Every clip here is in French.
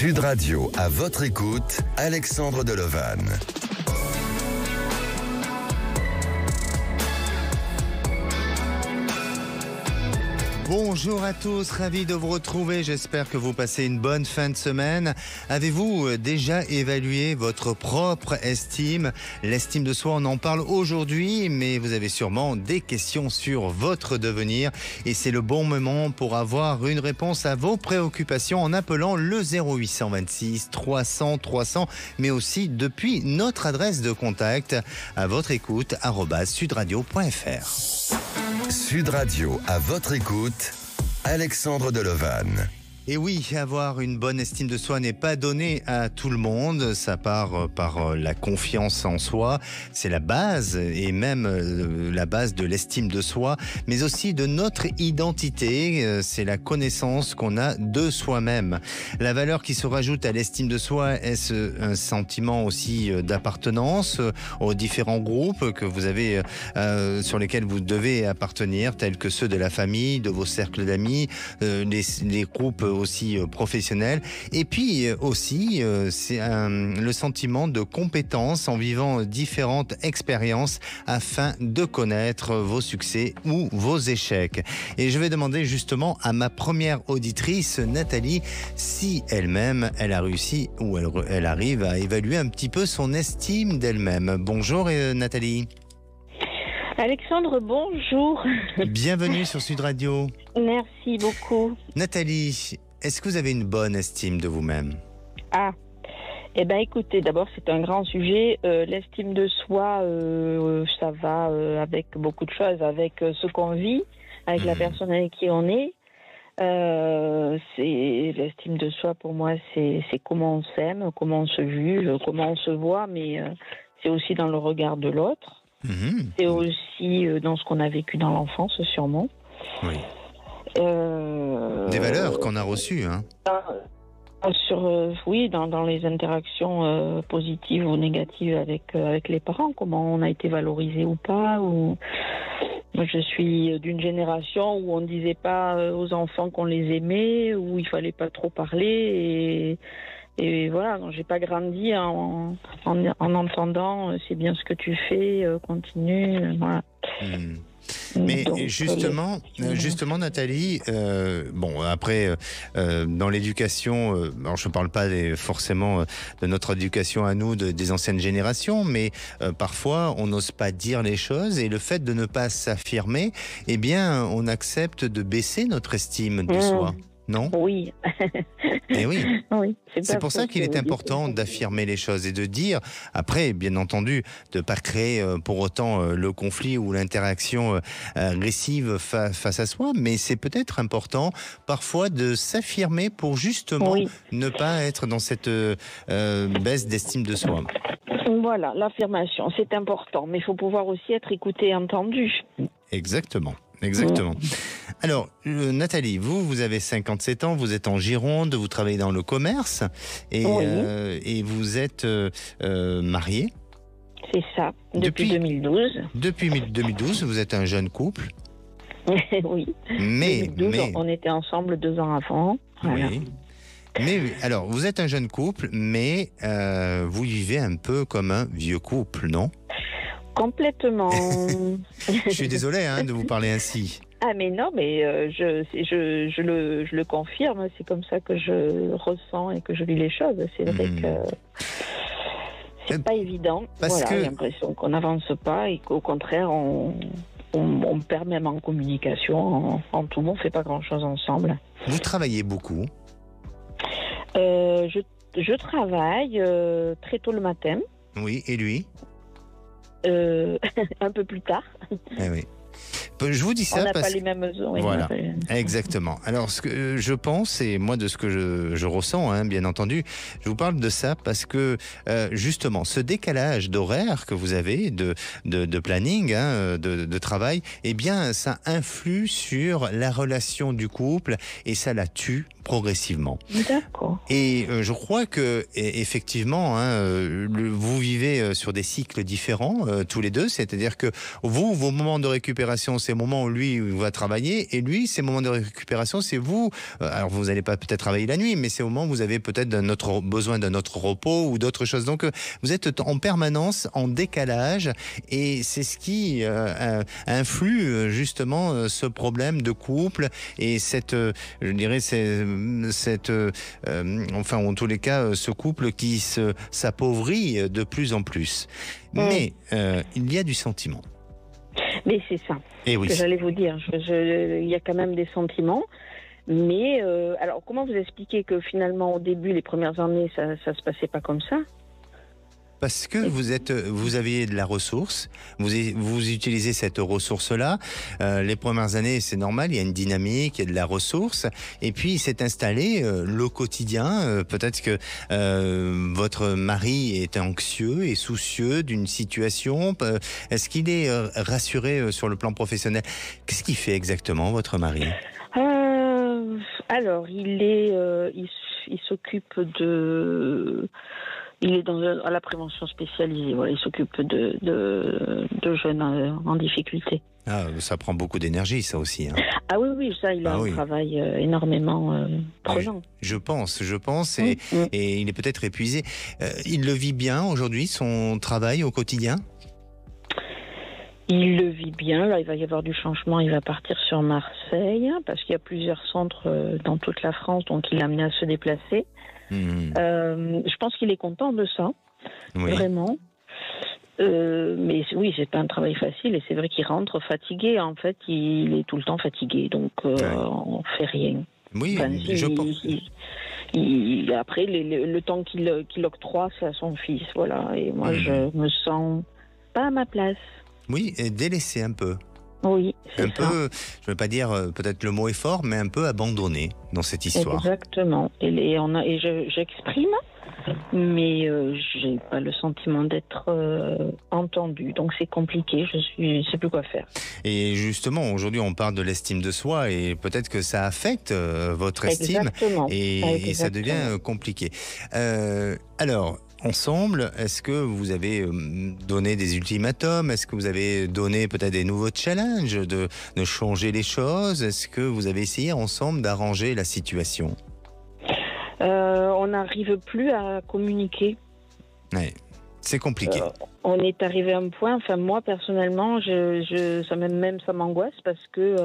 Sud Radio, à votre écoute, Alexandre Delovan. Bonjour à tous, ravi de vous retrouver, j'espère que vous passez une bonne fin de semaine. Avez-vous déjà évalué votre propre estime? L'estime de soi, on en parle aujourd'hui, mais vous avez sûrement des questions sur votre devenir et c'est le bon moment pour avoir une réponse à vos préoccupations en appelant le 0826 300 300, mais aussi depuis notre adresse de contact à votre écoute @sudradio.fr. Sud Radio, à votre écoute, Alexandre Delovan. Et oui, avoir une bonne estime de soi n'est pas donné à tout le monde. Ça part par la confiance en soi. C'est la base, et même la base de l'estime de soi, mais aussi de notre identité. C'est la connaissance qu'on a de soi-même. La valeur qui se rajoute à l'estime de soi est un sentiment aussi d'appartenance aux différents groupes que vous avez, sur lesquels vous devez appartenir, tels que ceux de la famille, de vos cercles d'amis, les groupes aussi professionnel, et puis aussi c'est le sentiment de compétence en vivant différentes expériences afin de connaître vos succès ou vos échecs. Et je vais demander justement à ma première auditrice, Nathalie, si elle-même elle a réussi ou elle arrive à évaluer un petit peu son estime d'elle-même. Bonjour Nathalie. Alexandre, bonjour. Bienvenue sur Sud Radio. Merci beaucoup. Nathalie, est-ce que vous avez une bonne estime de vous-même? Eh bien écoutez, d'abord c'est un grand sujet. L'estime de soi, ça va avec beaucoup de choses, avec ce qu'on vit, avec la personne avec qui on est. C'est l'estime de soi pour moi, c'est comment on s'aime, comment on se juge, comment on se voit, mais c'est aussi dans le regard de l'autre. C'est aussi dans ce qu'on a vécu dans l'enfance, sûrement. Oui. Des valeurs qu'on a reçues, hein. Oui, dans les interactions positives ou négatives avec les parents, comment on a été valorisé ou pas. Moi, je suis d'une génération où on ne disait pas aux enfants qu'on les aimait, où il fallait pas trop parler et voilà, donc j'ai pas grandi en entendant c'est bien ce que tu fais, continue, voilà. Mais donc, justement, Nathalie, bon après dans l'éducation, alors je ne parle pas forcément de notre éducation à nous, des anciennes générations, mais parfois on n'ose pas dire les choses et le fait de ne pas s'affirmer, eh bien on accepte de baisser notre estime de soi. Non? Oui. Et oui. Oui, c'est pour ça qu'il est important d'affirmer les choses et de dire, après, bien entendu, de ne pas créer pour autant le conflit ou l'interaction agressive face à soi, mais c'est peut-être important parfois de s'affirmer pour justement ne pas être dans cette baisse d'estime de soi. Voilà, l'affirmation, c'est important, mais il faut pouvoir aussi être écouté et entendu. Exactement. Alors, Nathalie, vous avez 57 ans, vous êtes en Gironde, vous travaillez dans le commerce et vous êtes mariée. C'est ça, depuis 2012. Depuis 2012, vous êtes un jeune couple. Oui, mais on était ensemble 2 ans avant. Voilà. Oui. Mais alors, vous êtes un jeune couple, mais vous vivez un peu comme un vieux couple, non? Complètement. Je suis désolé de vous parler ainsi. Ah mais non, mais je le confirme, c'est comme ça que je ressens et que je vis les choses. C'est vrai que c'est pas évident. J'ai l'impression qu'on n'avance pas et qu'au contraire, on perd même en communication, en tout. On fait pas grand-chose ensemble. Vous travaillez beaucoup? Je travaille très tôt le matin. Oui, et lui? Un peu plus tard. Eh oui. Je vous dis ça on n'a parce pas les mêmes heures. Voilà, exactement. Alors, ce que je pense, et moi de ce que je ressens, bien entendu, je vous parle de ça parce que, justement, ce décalage d'horaire que vous avez, de planning, de travail, eh bien, ça influe sur la relation du couple et ça la tue progressivement. D'accord. Et je crois que effectivement, vous vivez sur des cycles différents tous les deux, c'est-à-dire que vous, vos moments de récupération, c'est le moment où lui va travailler, et lui, ces moments de récupération, c'est vous. Alors vous n'allez pas peut-être travailler la nuit, mais c'est au moment où vous avez peut-être besoin d'un autre repos ou d'autres choses. Donc vous êtes en permanence en décalage, et c'est ce qui influe justement ce problème de couple et je dirais, enfin, en tous les cas, ce couple qui s'appauvrit de plus en plus. Mais il y a du sentiment. Mais c'est ça. Et oui. Que j'allais vous dire. Il y a quand même des sentiments. Mais alors, comment vous expliquer que finalement, au début, les premières années, ça se passait pas comme ça? Parce que vous aviez de la ressource, vous utilisez cette ressource-là. Les premières années, c'est normal, il y a une dynamique, il y a de la ressource. Et puis, il s'est installé le quotidien. Peut-être que votre mari est anxieux et soucieux d'une situation. Est-ce qu'il est rassuré sur le plan professionnel? Qu'est-ce qu'il fait exactement, votre mari? Alors, il s'occupe de... Il est à la prévention spécialisée. Voilà, il s'occupe de jeunes en difficulté. Ah, ça prend beaucoup d'énergie, ça aussi. Hein. Ah oui, ça, il a un travail énormément prenant. Je pense, et il est peut-être épuisé. Il le vit bien aujourd'hui, son travail au quotidien? Il le vit bien. Là, il va y avoir du changement. Il va partir sur Marseille, parce qu'il y a plusieurs centres dans toute la France, donc il est amené à se déplacer. Je pense qu'il est content de ça, vraiment. Mais oui, c'est pas un travail facile, et c'est vrai qu'il rentre fatigué. En fait, il est tout le temps fatigué, donc on fait rien. Oui, enfin, je pense. Après, le temps qu'il octroie, c'est à son fils, voilà. Et moi, je me sens pas à ma place. Oui, et délaissé un peu. Oui, c'est un ça. peu, je ne veux pas dire, peut-être le mot est fort, mais un peu abandonné dans cette histoire. Exactement. Et j'exprime, mais j'ai pas le sentiment d'être entendue. Donc c'est compliqué, je sais plus quoi faire. Et justement, aujourd'hui, on parle de l'estime de soi, et peut-être que ça affecte votre estime. Exactement. Et ça devient compliqué. Alors, ensemble, est-ce que vous avez donné des ultimatums? Est-ce que vous avez donné peut-être des nouveaux challenges de changer les choses? Est-ce que vous avez essayé ensemble d'arranger la situation? On n'arrive plus à communiquer. Ouais, c'est compliqué. On est arrivé à un point, enfin moi personnellement, ça m'angoisse, parce que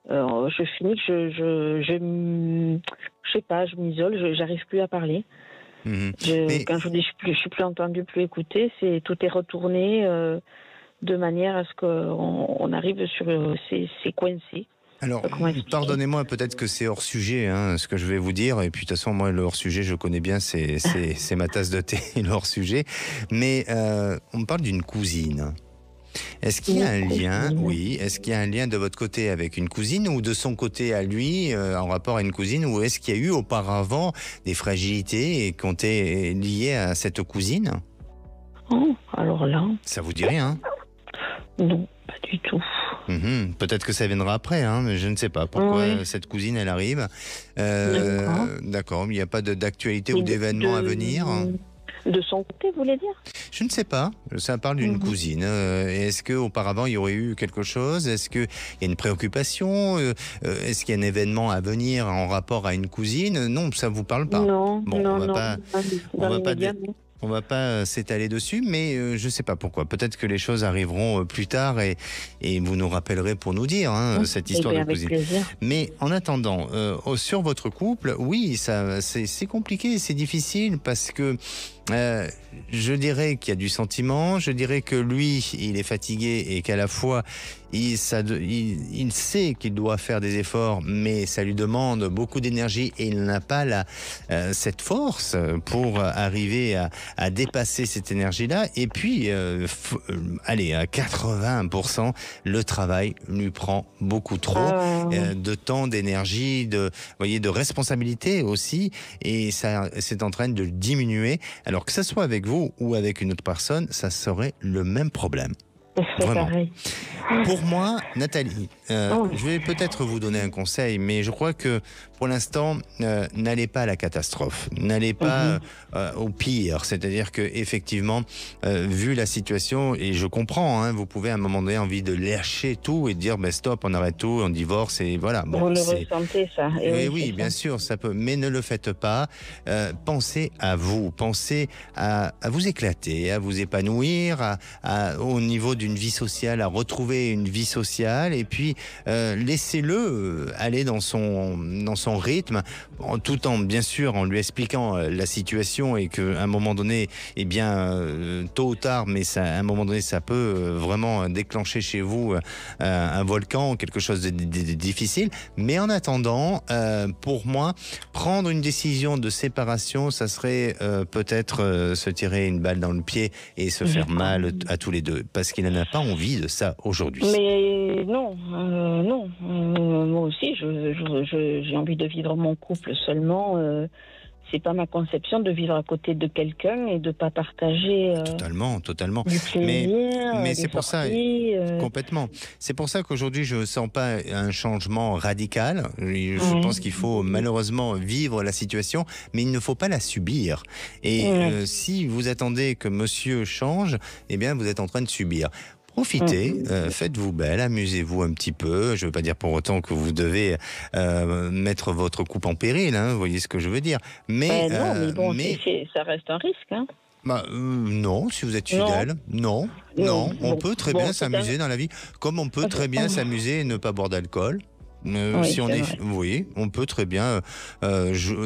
je finis que je sais pas, je m'isole, j'arrive plus à parler. Quand je vous dis je suis plus entendue, plus écoutée, tout est retourné de manière à ce qu'on arrive sur c'est coincé. Alors, pardonnez-moi, peut-être que c'est hors sujet, ce que je vais vous dire. Et puis, de toute façon, moi, le hors sujet, je connais bien, c'est ma tasse de thé, le hors sujet. Mais on me parle d'une cousine. Est-ce qu'il y a un lien, est-ce qu'il y a un lien de votre côté avec une cousine, ou de son côté à lui, en rapport à une cousine, ou est-ce qu'il y a eu auparavant des fragilités et qui ont été liées à cette cousine? Oh, alors là... Ça vous dit rien? Non, pas du tout. Peut-être que ça viendra après, mais je ne sais pas pourquoi cette cousine, elle arrive. D'accord, il n'y a pas d'actualité ou d'événement à venir? De son côté, vous voulez dire? Je ne sais pas. Ça parle d'une cousine. Est-ce qu'auparavant, il y aurait eu quelque chose? Est-ce qu'il y a une préoccupation? Est-ce qu'il y a un événement à venir en rapport à une cousine? Non, ça ne vous parle pas. Non, bon, non, on va pas s'étaler dessus, mais je ne sais pas pourquoi. Peut-être que les choses arriveront plus tard, et vous nous rappellerez pour nous dire cette histoire de cousine. Plaisir. Mais en attendant, sur votre couple, oui, c'est compliqué, c'est difficile, parce que je dirais qu'il y a du sentiment, je dirais que lui, il est fatigué, et qu'à la fois, il sait qu'il doit faire des efforts, mais ça lui demande beaucoup d'énergie, et il n'a pas cette force pour arriver à dépasser cette énergie-là. Et puis, allez, à 80%, le travail lui prend beaucoup trop de temps, d'énergie, de responsabilité aussi, et ça, c'est en train de diminuer. Alors que ça soit avec vous ou avec une autre personne, ça serait le même problème. Ce serait Vraiment. pareil. Pour moi, Nathalie, je vais peut-être vous donner un conseil, mais je crois que pour l'instant, n'allez pas à la catastrophe, n'allez pas au pire. C'est-à-dire que effectivement, vu la situation, et je comprends, hein, vous pouvez à un moment donné envie de lâcher tout et de dire ben stop, on arrête tout, on divorce et voilà. Bon, Vous le ressentez, ça. oui, c'est ça. bien sûr, ça peut, mais ne le faites pas. Pensez à vous, pensez à vous éclater, à vous épanouir, au niveau d'une vie sociale, à retrouver une vie sociale, et puis laissez-le aller dans son rythme, tout en bien sûr en lui expliquant la situation et qu'à un moment donné, eh bien tôt ou tard, mais ça, à un moment donné, ça peut vraiment déclencher chez vous un volcan, quelque chose de difficile. Mais en attendant, pour moi, prendre une décision de séparation, ça serait peut-être se tirer une balle dans le pied et se faire mal à tous les deux, parce qu'il n'en a pas envie de ça aujourd'hui. Mais non, non. Moi aussi, j'ai envie de vivre mon couple seulement. C'est pas ma conception de vivre à côté de quelqu'un et de pas partager Totalement. du plaisir, Mais des c'est pour ça, sorties, complètement. C'est pour ça qu'aujourd'hui, je ne sens pas un changement radical. Je pense qu'il faut malheureusement vivre la situation, mais il ne faut pas la subir. Et si vous attendez que monsieur change, eh bien, vous êtes en train de subir. Profitez, faites-vous belle, amusez-vous un petit peu. Je ne veux pas dire pour autant que vous devez mettre votre couple en péril, hein, vous voyez ce que je veux dire. Mais, non, mais bon, ça reste un risque. Hein. Non, si vous êtes fidèle, non. On peut très bien s'amuser dans la vie, comme on peut très bien s'amuser et ne pas boire d'alcool. Si on oui, on peut très bien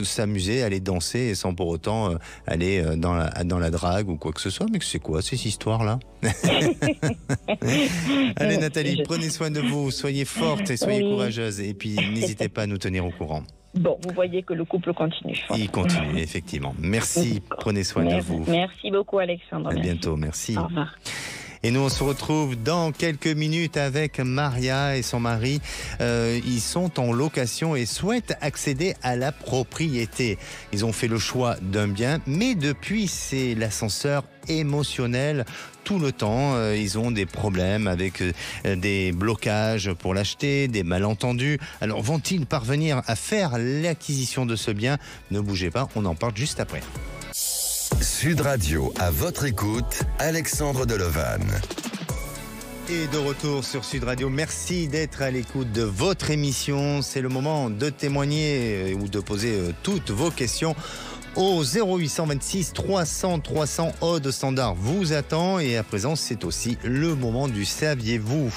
s'amuser, aller danser et sans pour autant aller dans la drague ou quoi que ce soit. Mais c'est quoi ces histoires-là? Allez Nathalie, prenez soin de vous, soyez forte et soyez courageuse. Et puis n'hésitez pas à nous tenir au courant. Bon, vous voyez que le couple continue. Il continue, effectivement. Merci, prenez soin de vous. Merci beaucoup Alexandre. À bientôt, merci. Au revoir. Et nous, on se retrouve dans quelques minutes avec Maria et son mari. Ils sont en location et souhaitent accéder à la propriété. Ils ont fait le choix d'un bien, mais depuis, c'est l'ascenseur émotionnel tout le temps. Ils ont des problèmes avec des blocages pour l'acheter, des malentendus. Alors, vont-ils parvenir à faire l'acquisition de ce bien? Ne bougez pas, on en parle juste après. Sud Radio, à votre écoute, Alexandre Delovan. Et de retour sur Sud Radio, merci d'être à l'écoute de votre émission. C'est le moment de témoigner ou de poser toutes vos questions au 0826 300 300 Aude Standard vous attend. Et à présent, c'est aussi le moment du saviez-vous.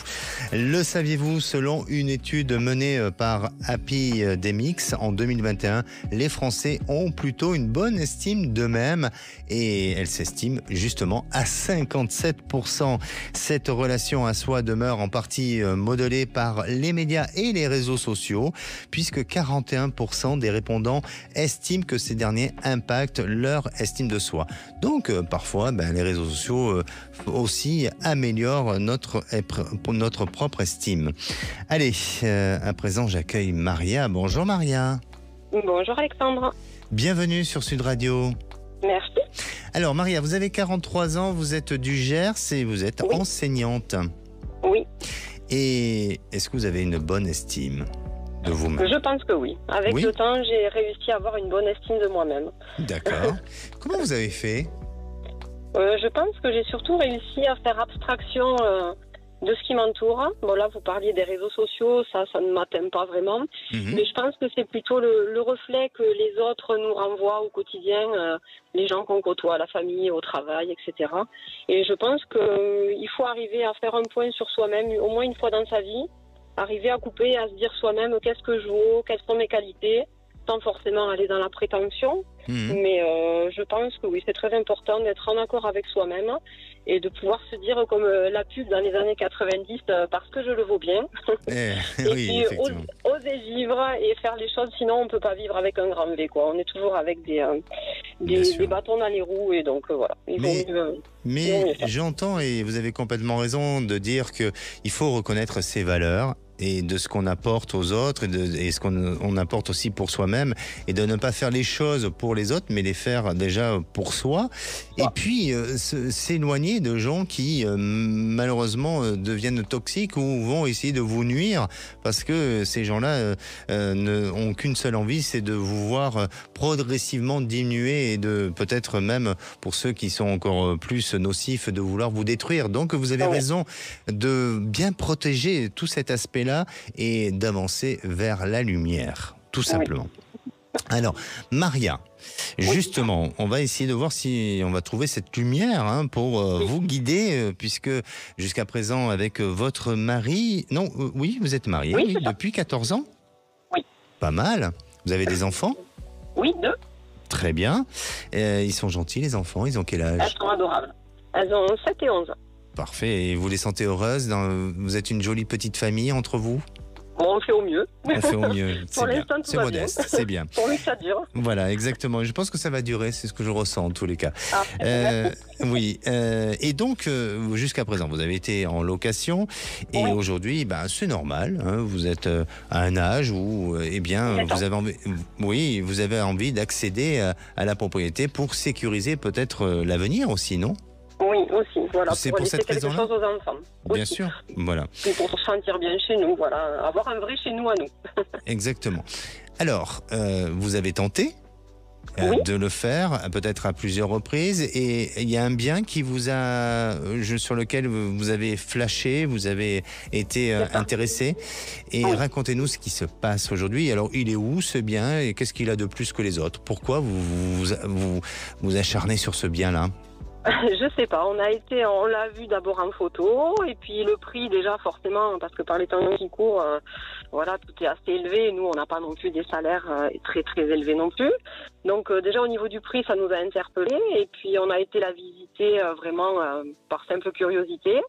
Le saviez-vous, selon une étude menée par Happy Demix en 2021, les Français ont plutôt une bonne estime d'eux-mêmes et elle s'estime justement à 57%. Cette relation à soi demeure en partie modelée par les médias et les réseaux sociaux, puisque 41% des répondants estiment que ces derniers impactent leur estime de soi. Donc parfois, les réseaux sociaux aussi améliorent notre propre estime. Allez, à présent, j'accueille Maria. Bonjour Maria. Bonjour Alexandre. Bienvenue sur Sud Radio. Merci. Alors Maria, vous avez 43 ans, vous êtes du Gers et vous êtes enseignante. Oui. Et est-ce que vous avez une bonne estime de vous-même? Je pense que oui. Avec le temps, j'ai réussi à avoir une bonne estime de moi-même. D'accord. Comment vous avez fait? Je pense que j'ai surtout réussi à faire abstraction de ce qui m'entoure. Bon là, vous parliez des réseaux sociaux, ça ne m'atteint pas vraiment. Mais je pense que c'est plutôt le reflet que les autres nous renvoient au quotidien, les gens qu'on côtoie, la famille, au travail, etc. Et je pense qu'il faut arriver à faire un point sur soi-même au moins une fois dans sa vie, arriver à couper, à se dire soi-même qu'est-ce que je vaux, quelles sont mes qualités, sans forcément aller dans la prétention. Mais je pense que oui, c'est très important d'être en accord avec soi-même et de pouvoir se dire comme la pub dans les années 90, parce que je le vaux bien. Et puis oser vivre et faire les choses, sinon on ne peut pas vivre avec un grand V, quoi. On est toujours avec des bâtons dans les roues et donc voilà. Mais j'entends et vous avez complètement raison de dire qu'il faut reconnaître ses valeurs et de ce qu'on apporte aux autres et ce qu'on apporte aussi pour soi-même, et de ne pas faire les choses pour les autres mais les faire déjà pour soi, et puis s'éloigner de gens qui malheureusement deviennent toxiques ou vont essayer de vous nuire, parce que ces gens-là n'ont qu'une seule envie, c'est de vous voir progressivement diminuer, et de peut-être même, pour ceux qui sont encore plus nocifs, de vouloir vous détruire. Donc vous avez raison de bien protéger tout cet aspect-là et d'avancer vers la lumière, tout simplement. Alors, Maria, justement, on va essayer de voir si on va trouver cette lumière pour vous guider, puisque jusqu'à présent, avec votre mari... Non, oui, vous êtes mariée depuis 14 ans? Oui. Pas mal. Vous avez des enfants? Oui, 2. Très bien. Ils sont gentils, les enfants. Ils ont quel âge? Elles sont adorables. Elles ont 7 et 11 ans. Parfait. Et vous les sentez heureuses Vous êtes une jolie petite famille entre vous? Bon, on fait au mieux. On fait au mieux. Pour l'instant, tout c'est va modeste, bien. c'est bien. Pour lui, ça dure. Voilà, exactement. Je pense que ça va durer, c'est ce que je ressens en tous les cas. Oui. Et donc, jusqu'à présent, vous avez été en location, et aujourd'hui, c'est normal. Vous êtes à un âge où, vous avez envie d'accéder à la propriété pour sécuriser peut-être l'avenir aussi, non? Oui, aussi, voilà, c'est pour laisser laisser cette quelque raison-là chose aux enfants. Bien aussi. sûr, voilà. Et pour se sentir bien chez nous, voilà, avoir un vrai chez nous à nous. Exactement. Alors, vous avez tenté de le faire, peut-être à plusieurs reprises, et il y a un bien qui vous a, sur lequel vous avez flashé, vous avez été intéressé, et racontez-nous ce qui se passe aujourd'hui. Alors, il est où ce bien, et qu'est-ce qu'il a de plus que les autres? Pourquoi vous acharnez sur ce bien-là? Je sais pas, on l'a vu d'abord en photo, et puis le prix déjà forcément, parce que par les temps qui courent, voilà, tout est assez élevé. Nous, on n'a pas non plus des salaires très très élevés non plus. Donc déjà au niveau du prix, ça nous a interpellés, et puis on a été la visiter vraiment par simple curiosité.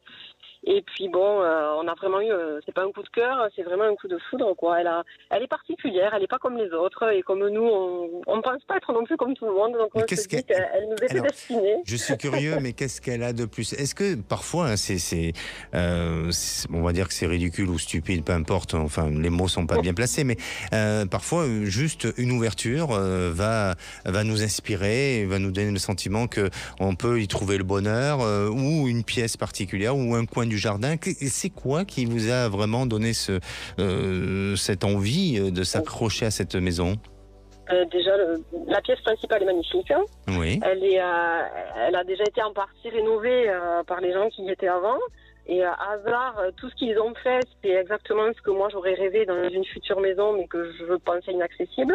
Et puis bon, on a vraiment eu, c'est pas un coup de cœur, c'est vraiment un coup de foudre, quoi. Elle est particulière, elle est pas comme les autres, et comme nous, on pense pas être non plus comme tout le monde, donc on se dit qu'elle nous était destinée. Je suis curieux, mais qu'est-ce qu'elle a de plus? Est-ce que parfois, on va dire que c'est ridicule ou stupide, peu importe, enfin les mots sont pas bien placés, mais parfois juste une ouverture va nous inspirer, va nous donner le sentiment que on peut y trouver le bonheur, ou une pièce particulière, ou un coin du jardin. C'est quoi qui vous a vraiment donné cette envie de s'accrocher à cette maison? Déjà, la pièce principale est magnifique. Oui. Elle a déjà été en partie rénovée par les gens qui y étaient avant. Et à hasard, tout ce qu'ils ont fait, c'est exactement ce que moi j'aurais rêvé dans une future maison, mais que je pensais inaccessible.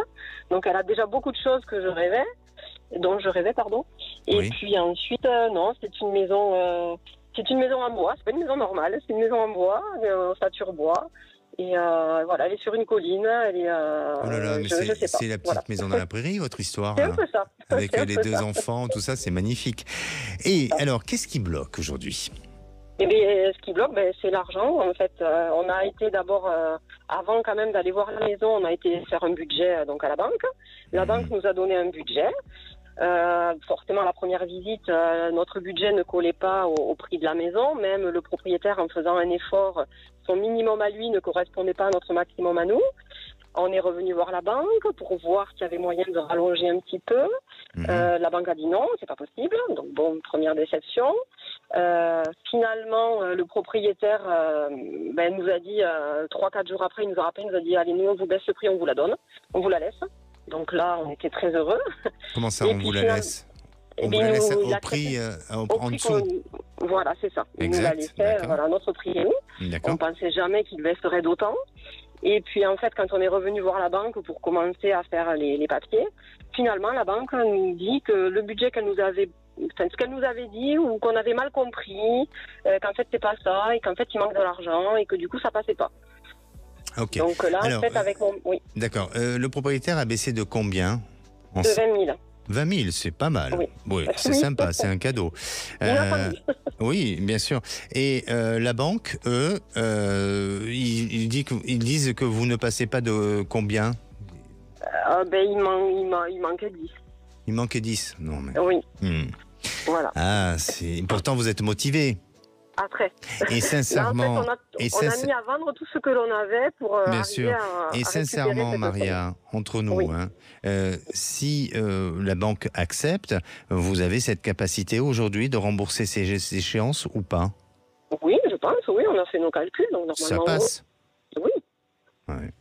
Donc elle a déjà beaucoup de choses que dont je rêvais, pardon. Et puis ensuite, non, c'est une maison... c'est une maison en bois, c'est pas une maison normale, c'est une maison en bois, ossature bois. Et voilà, elle est sur une colline. Elle est, oh là là, mais je sais pas. C'est la petite maison dans la prairie, votre histoire? C'est un peu ça. Avec les deux enfants, tout ça, c'est magnifique. Et alors, qu'est-ce qui bloque aujourd'hui? Eh bien, ce qui bloque, c'est l'argent. En fait, on a été d'abord, avant quand même d'aller voir la maison, on a été faire un budget donc à la banque. La banque nous a donné un budget. Forcément, la première visite, notre budget ne collait pas au prix de la maison. Même le propriétaire, en faisant un effort, son minimum à lui ne correspondait pas à notre maximum à nous. On est revenu voir la banque pour voir s'il y avait moyen de rallonger un petit peu. La banque a dit non, c'est pas possible. Donc bon, première déception. Finalement, le propriétaire nous a dit 3-4 jours après, il nous a rappelé, il nous a dit allez, nous on vous baisse le prix, on vous la donne, on vous la laisse. Donc là, on était très heureux. Comment ça, on vous la laisse? On vous la laisse au prix en dessous? Voilà, c'est ça. Il nous la laissait, voilà, notre prix est nous. On ne pensait jamais qu'il baisserait d'autant. Et puis en fait, quand on est revenu voir la banque pour commencer à faire les papiers, finalement, la banque nous dit que le budget qu'elle nous avait... Enfin, ce qu'elle nous avait dit, ou qu'on avait mal compris, qu'en fait c'est pas ça, et qu'en fait il manque de l'argent, et que du coup ça passait pas. Ok. Donc là, en fait, avec mon... Oui. D'accord. Le propriétaire a baissé de combien? De 20 000. 20 000, c'est pas mal. Oui, c'est sympa, c'est un cadeau. Oui, bien sûr. Et la banque, eux, ils disent que vous ne passez pas de combien? Il manquait 10. Il manquait 10? Non, mais... Oui. Voilà. Ah, pourtant vous êtes motivé. après. Et sincèrement, là, en fait, on a mis à vendre tout ce que l'on avait pour bien arriver sûr. Et sincèrement, Maria, entre nous, oui. Si la banque accepte, vous avez cette capacité aujourd'hui de rembourser ces échéances ou pas? Oui, je pense, oui, on a fait nos calculs, donc normalement... Ça passe. Oui. Ouais.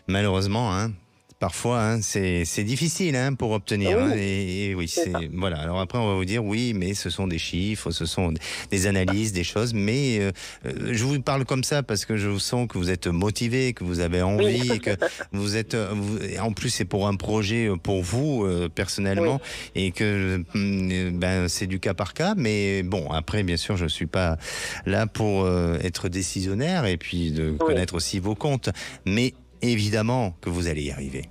Malheureusement, parfois, c'est difficile pour obtenir. Oui. Et oui, voilà. Alors après, on va vous dire oui, mais ce sont des chiffres, ce sont des analyses, des choses. Mais je vous parle comme ça parce que je vous sens que vous êtes motivé, que vous avez envie, et que vous êtes. En plus, c'est pour un projet pour vous personnellement, et que c'est du cas par cas. Mais bon, après, bien sûr, je suis pas là pour être décisionnaire et puis de connaître aussi vos comptes. Mais évidemment que vous allez y arriver.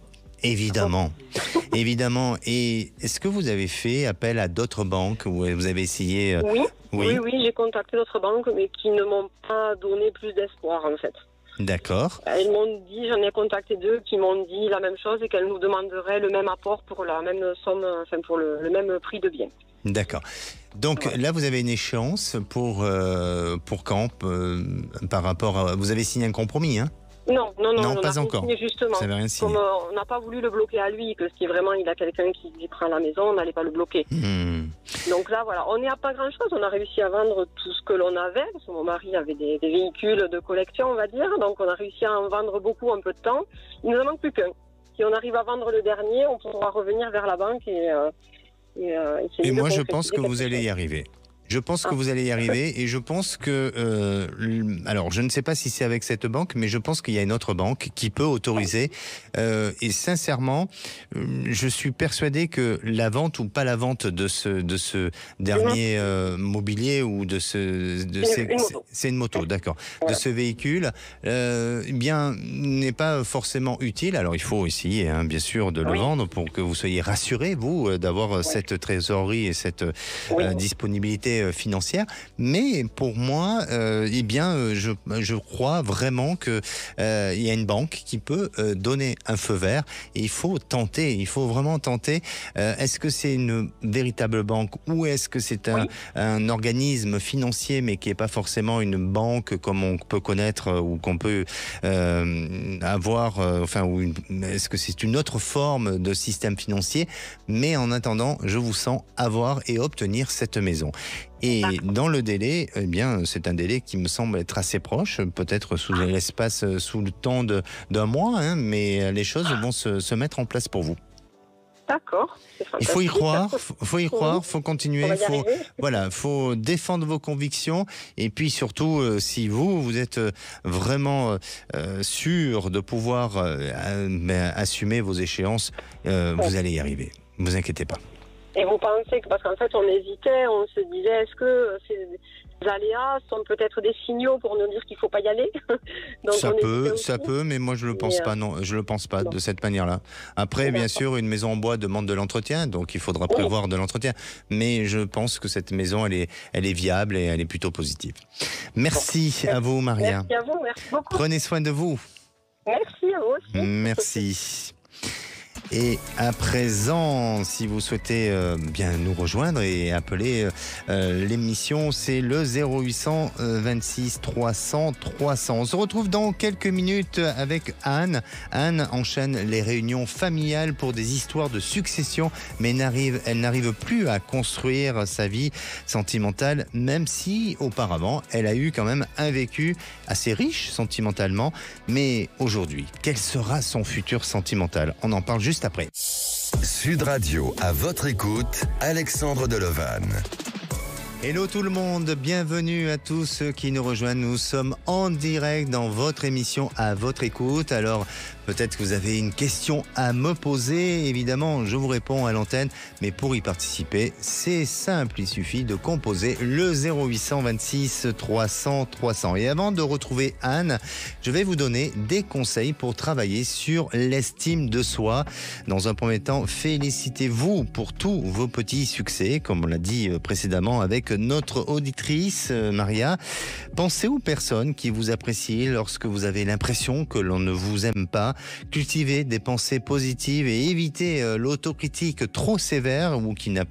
Évidemment. Évidemment. Et est-ce que vous avez fait appel à d'autres banques ou vous avez essayé Oui, j'ai contacté d'autres banques, mais qui ne m'ont pas donné plus d'espoir, en fait. D'accord. Elles m'ont dit, j'en ai contacté deux, qui m'ont dit la même chose et qu'elles nous demanderaient le même apport pour la même somme, enfin pour le même prix de bien. D'accord. Donc là, vous avez une échéance pour quand par rapport à... Vous avez signé un compromis, Non, pas encore. Signé, justement. Ça avait rien signé. Comme on n'a pas voulu le bloquer à lui, que si vraiment il a quelqu'un qui lui prend la maison, on n'allait pas le bloquer. Donc là, voilà, on n'est à pas grand-chose. On a réussi à vendre tout ce que l'on avait, parce que mon mari avait des véhicules de collection, on va dire. Donc on a réussi à en vendre beaucoup en peu de temps. Il ne nous en manque plus qu'un. Si on arrive à vendre le dernier, on pourra revenir vers la banque et moi, je pense que vous allez y arriver. Je pense que vous allez y arriver et je pense que... alors, je ne sais pas si c'est avec cette banque, mais je pense qu'il y a une autre banque qui peut autoriser. Et sincèrement, je suis persuadé que la vente ou pas la vente de ce dernier mobilier ou de c'est une moto, d'accord. Voilà. De ce véhicule, bien, n'est pas forcément utile. Alors, il faut essayer, bien sûr, de le vendre pour que vous soyez rassurés, vous, d'avoir cette trésorerie et cette disponibilité financière, mais pour moi, je crois vraiment que il y a une banque qui peut donner un feu vert et il faut vraiment tenter. Est-ce que c'est une véritable banque ou est-ce que c'est un organisme financier mais qui n'est pas forcément une banque comme on peut connaître ou qu'on peut avoir, est-ce que c'est une autre forme de système financier? Mais en attendant, je vous sens avoir et obtenir cette maison. Et dans le délai, c'est un délai qui me semble être assez proche, peut-être sous le temps d'un mois, mais les choses vont se mettre en place pour vous. D'accord. Il faut y croire, faut continuer, faut défendre vos convictions et puis surtout, si vous êtes vraiment sûr de pouvoir assumer vos échéances, vous allez y arriver. Ne vous inquiétez pas. Et vous pensez que, parce qu'en fait on hésitait, on se disait, est-ce que ces aléas sont peut-être des signaux pour nous dire qu'il ne faut pas y aller? Donc ça peut, mais moi je ne le pense pas, non. Je le pense pas de cette manière-là. Après, bien sûr, une maison en bois demande de l'entretien, donc il faudra prévoir de l'entretien. Mais je pense que cette maison, elle est viable et elle est plutôt positive. Merci à vous, Maria. Merci à vous, merci beaucoup. Prenez soin de vous. Merci à vous aussi. Merci. Et à présent, si vous souhaitez bien nous rejoindre et appeler l'émission, c'est le 0800 26 300 300. On se retrouve dans quelques minutes avec Anne. Anne enchaîne les réunions familiales pour des histoires de succession, mais elle n'arrive plus à construire sa vie sentimentale, même si auparavant, elle a eu quand même un vécu assez riche sentimentalement. Mais aujourd'hui, quel sera son futur sentimental? On en parle juste après. Sud Radio, à votre écoute, Alexandre Delovan. Hello tout le monde, bienvenue à tous ceux qui nous rejoignent. Nous sommes en direct dans votre émission À votre écoute. Alors peut-être que vous avez une question à me poser. Évidemment, je vous réponds à l'antenne. Mais pour y participer, c'est simple. Il suffit de composer le 0800 26 300 300. Et avant de retrouver Anne, je vais vous donner des conseils pour travailler sur l'estime de soi. Dans un premier temps, félicitez-vous pour tous vos petits succès, comme on l'a dit précédemment avec notre auditrice Maria. Pensez aux personnes qui vous apprécient lorsque vous avez l'impression que l'on ne vous aime pas. pas. Cultivez des pensées positives et évitez l'autocritique trop sévère ou qui n'est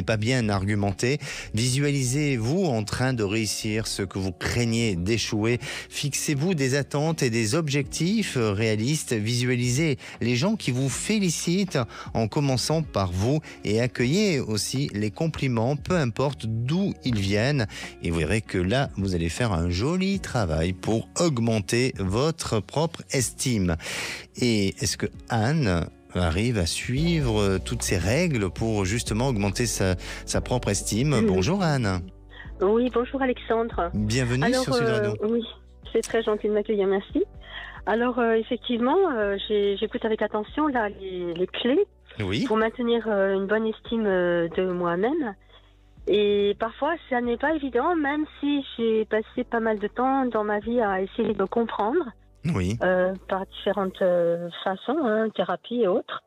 pas bien argumentée. Visualisez-vous en train de réussir ce que vous craignez d'échouer. Fixez-vous des attentes et des objectifs réalistes. Visualisez les gens qui vous félicitent en commençant par vous et accueillez aussi les compliments, peu importe d'où ils viennent. Et vous verrez que là, vous allez faire un joli travail pour augmenter votre propre estime. Et est-ce que Anne arrive à suivre toutes ces règles pour justement augmenter sa propre estime? Bonjour Anne. Oui, bonjour Alexandre. Bienvenue sur Sud Radio. Oui, c'est très gentil de m'accueillir, merci. Alors effectivement, j'écoute avec attention là les clés pour maintenir une bonne estime de moi-même. Et parfois, ça n'est pas évident, même si j'ai passé pas mal de temps dans ma vie à essayer de comprendre par différentes façons, thérapie et autres.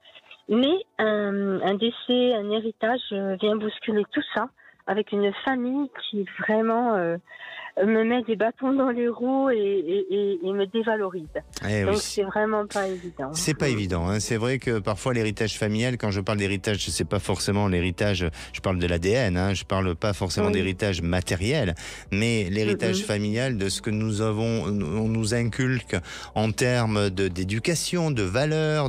Mais un décès, un héritage vient bousculer tout ça avec une famille qui vraiment me met des bâtons dans les roues et me dévalorise. Donc c'est vraiment pas évident. C'est pas évident. Hein. C'est vrai que parfois l'héritage familial, quand je parle d'héritage, c'est pas forcément l'héritage, je parle de l'ADN, hein, je parle pas forcément d'héritage matériel, mais l'héritage familial de ce que nous avons, on nous inculque en termes d'éducation, de valeurs,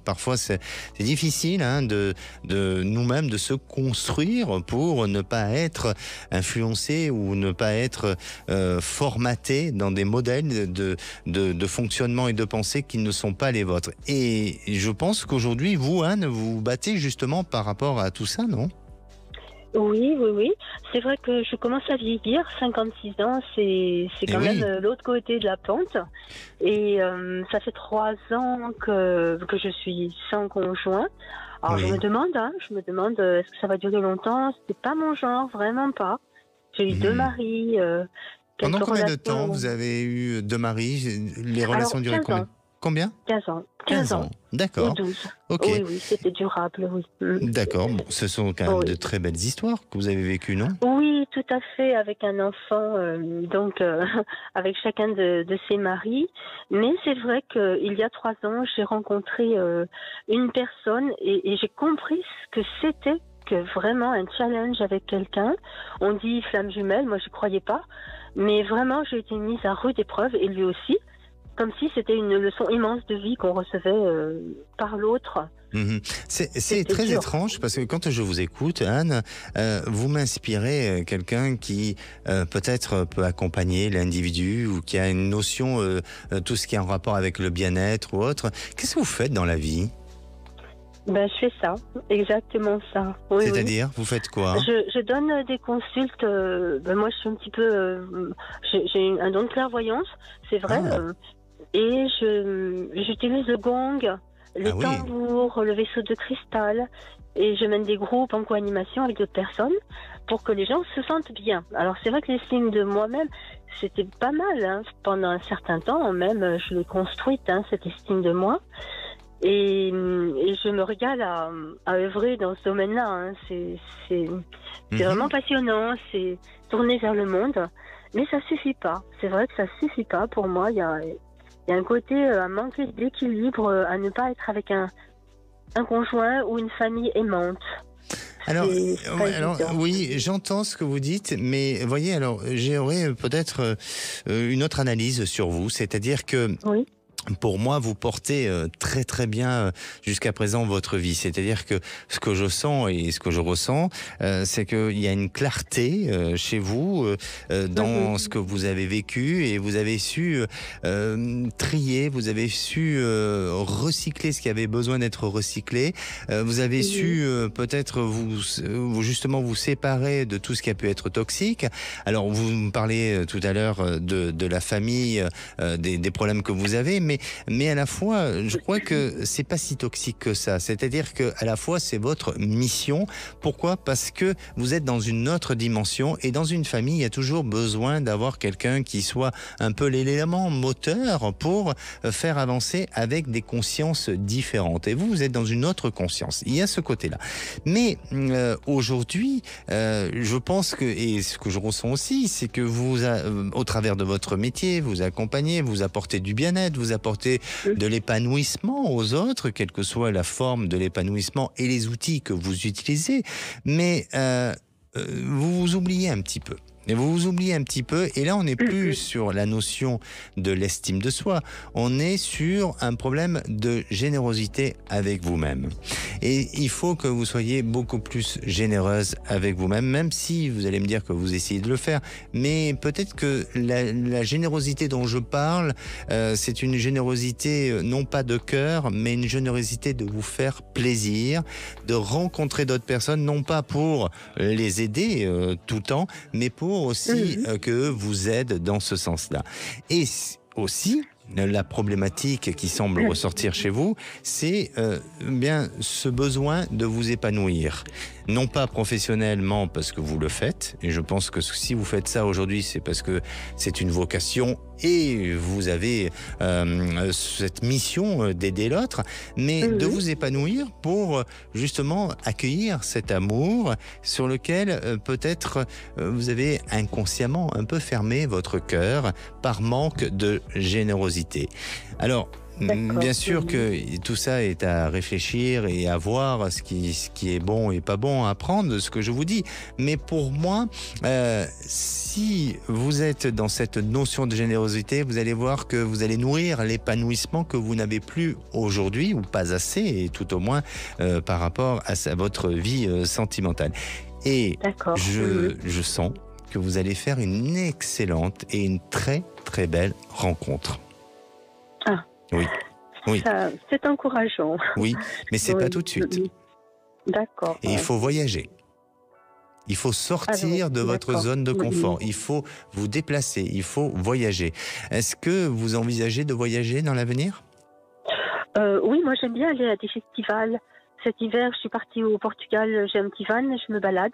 parfois c'est difficile de nous-mêmes de se construire pour ne pas être influencé ou ne pas être formaté dans des modèles de fonctionnement et de pensée qui ne sont pas les vôtres. Et je pense qu'aujourd'hui, vous, Anne, vous vous battez justement par rapport à tout ça, non ? Oui. C'est vrai que je commence à vieillir. 56 ans, c'est quand même l'autre côté de la pente. Et ça fait 3 ans que je suis sans conjoint. Alors je me demande, est-ce que ça va durer longtemps ? C'est pas mon genre, vraiment pas. J'ai eu 2 maris. Pendant combien de temps vous avez eu 2 maris ? Les relations duraient combien ? 15 ans. D'accord. Ou 12. Ok. Oui, c'était durable, oui. D'accord. Bon, ce sont quand même de très belles histoires que vous avez vécues, non ? Oui, tout à fait, avec un enfant, avec chacun de ses maris. Mais c'est vrai qu'il y a 3 ans, j'ai rencontré une personne et j'ai compris ce que c'était que vraiment un challenge avec quelqu'un. On dit flamme jumelle, moi je croyais pas, mais vraiment j'ai été mise à rude épreuve et lui aussi, comme si c'était une leçon immense de vie qu'on recevait par l'autre. C'est très dur. étrange parce que quand je vous écoute, Anne, vous m'inspirez quelqu'un qui peut-être peut accompagner l'individu ou qui a une notion, tout ce qui est en rapport avec le bien-être ou autre. Qu'est-ce que vous faites dans la vie ? Je fais ça, exactement ça. Oui, c'est-à-dire, vous faites quoi ? Je donne des consultes. Moi, je suis un petit peu. J'ai un don de clairvoyance, c'est vrai. Et j'utilise le gong, les tambours, le vaisseau de cristal. Et je mène des groupes en co-animation avec d'autres personnes pour que les gens se sentent bien. Alors, c'est vrai que l'estime de moi-même, c'était pas mal. Pendant un certain temps, même, je l'ai construite, cette estime de moi. Et je me régale à œuvrer dans ce domaine-là. C'est vraiment passionnant, c'est tourné vers le monde, mais ça suffit pas. C'est vrai que ça suffit pas pour moi. Il y a un côté à manquer d'équilibre, à ne pas être avec un conjoint ou une famille aimante. Alors oui, j'entends ce que vous dites, mais voyez, alors j'aurais peut-être une autre analyse sur vous, c'est-à-dire que pour moi, vous portez très très bien jusqu'à présent votre vie. C'est-à-dire que ce que je sens et ce que je ressens, c'est qu'il y a une clarté chez vous dans ce que vous avez vécu et vous avez su trier, vous avez su recycler ce qui avait besoin d'être recyclé. Vous avez su peut-être justement vous séparer de tout ce qui a pu être toxique. Alors vous me parlez tout à l'heure de la famille, des problèmes que vous avez, mais à la fois, je crois que c'est pas si toxique que ça. C'est-à-dire que à la fois, c'est votre mission. Pourquoi ? Parce que vous êtes dans une autre dimension et dans une famille, il y a toujours besoin d'avoir quelqu'un qui soit un peu l'élément moteur pour faire avancer avec des consciences différentes. Et vous êtes dans une autre conscience. Il y a ce côté-là. Mais aujourd'hui, je pense que, et ce que je ressens aussi, c'est que vous, au travers de votre métier, vous accompagnez, vous apportez du bien-être, vous d'apporter de l'épanouissement aux autres, quelle que soit la forme de l'épanouissement et les outils que vous utilisez, mais vous vous oubliez un petit peu. Et vous vous oubliez un petit peu, et là on n'est plus sur la notion de l'estime de soi, on est sur un problème de générosité avec vous-même. Et il faut que vous soyez beaucoup plus généreuse avec vous-même, même si vous allez me dire que vous essayez de le faire, mais peut-être que la générosité dont je parle, c'est une générosité non pas de cœur, mais une générosité de vous faire plaisir, de rencontrer d'autres personnes, non pas pour les aider tout le temps, mais pour aussi que vous aident dans ce sens-là. Et aussi, la problématique qui semble ressortir chez vous, c'est bien ce besoin de vous épanouir. Non pas professionnellement parce que vous le faites, et je pense que si vous faites ça aujourd'hui, c'est parce que c'est une vocation et vous avez cette mission d'aider l'autre, mais de vous épanouir pour justement accueillir cet amour sur lequel peut-être vous avez inconsciemment un peu fermé votre cœur par manque de générosité. Alors, bien sûr que tout ça est à réfléchir et à voir ce qui est bon et pas bon à prendre de ce que je vous dis. Mais pour moi, si vous êtes dans cette notion de générosité, vous allez voir que vous allez nourrir l'épanouissement que vous n'avez plus aujourd'hui, ou pas assez, et tout au moins par rapport à votre vie sentimentale. Et je sens que vous allez faire une excellente et une très très belle rencontre. Oui, oui. C'est encourageant. Oui, mais c'est pas tout de suite. D'accord. Et il faut voyager. Il faut sortir de votre zone de confort. Il faut vous déplacer. Il faut voyager. Est-ce que vous envisagez de voyager dans l'avenir ? Oui, moi j'aime bien aller à des festivals. Cet hiver, je suis partie au Portugal. J'ai un petit van, je me balade.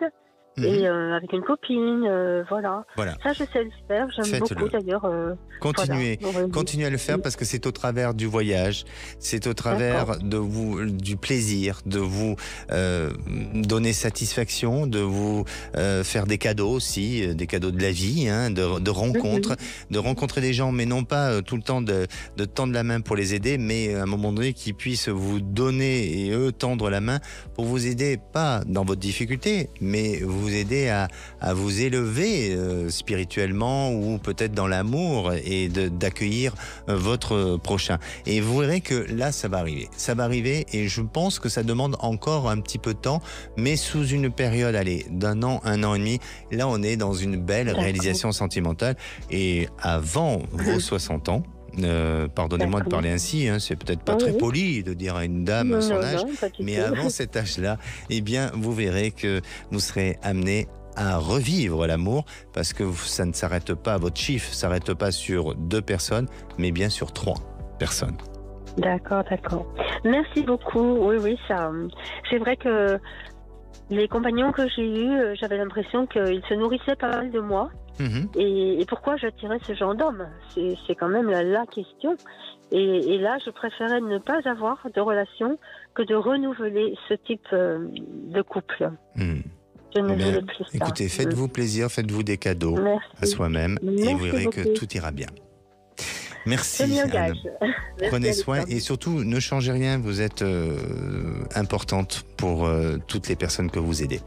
Et avec une copine, voilà. Ça, je sais le faire. J'aime beaucoup d'ailleurs. Continuez à le faire parce que c'est au travers du voyage, c'est au travers du plaisir, de vous donner satisfaction, de vous faire des cadeaux aussi, des cadeaux de la vie, hein, de rencontres, de rencontrer des gens, mais non pas tout le temps de tendre la main pour les aider, mais à un moment donné qu'ils puissent vous donner et eux tendre la main pour vous aider, pas dans votre difficulté, mais vous aider à vous élever spirituellement ou peut-être dans l'amour et d'accueillir votre prochain. Et vous verrez que là, ça va arriver. Ça va arriver et je pense que ça demande encore un petit peu de temps, mais sous une période, allez, d'un an, 1 an et demi, là, on est dans une belle réalisation sentimentale. Et avant vos 60 ans, pardonnez-moi de parler ainsi, hein, c'est peut-être pas très poli de dire à une dame son âge, mais avant cet âge-là, eh bien, vous verrez que vous serez amené à revivre l'amour parce que ça ne s'arrête pas, votre chiffre ne s'arrête pas sur 2 personnes, mais bien sur 3 personnes. D'accord. Merci beaucoup. Oui, ça. C'est vrai que les compagnons que j'ai eus, j'avais l'impression qu'ils se nourrissaient pas mal de moi. Et pourquoi j'attirais ce genre d'homme ? C'est quand même la question. Et là, je préférais ne pas avoir de relation que de renouveler ce type de couple. Je ne voulais plus ça. Écoutez, faites-vous plaisir, faites-vous des cadeaux à soi-même et vous verrez que tout ira bien. Merci, Anne. Prenez soin et surtout, ne changez rien. Vous êtes importante pour toutes les personnes que vous aidez.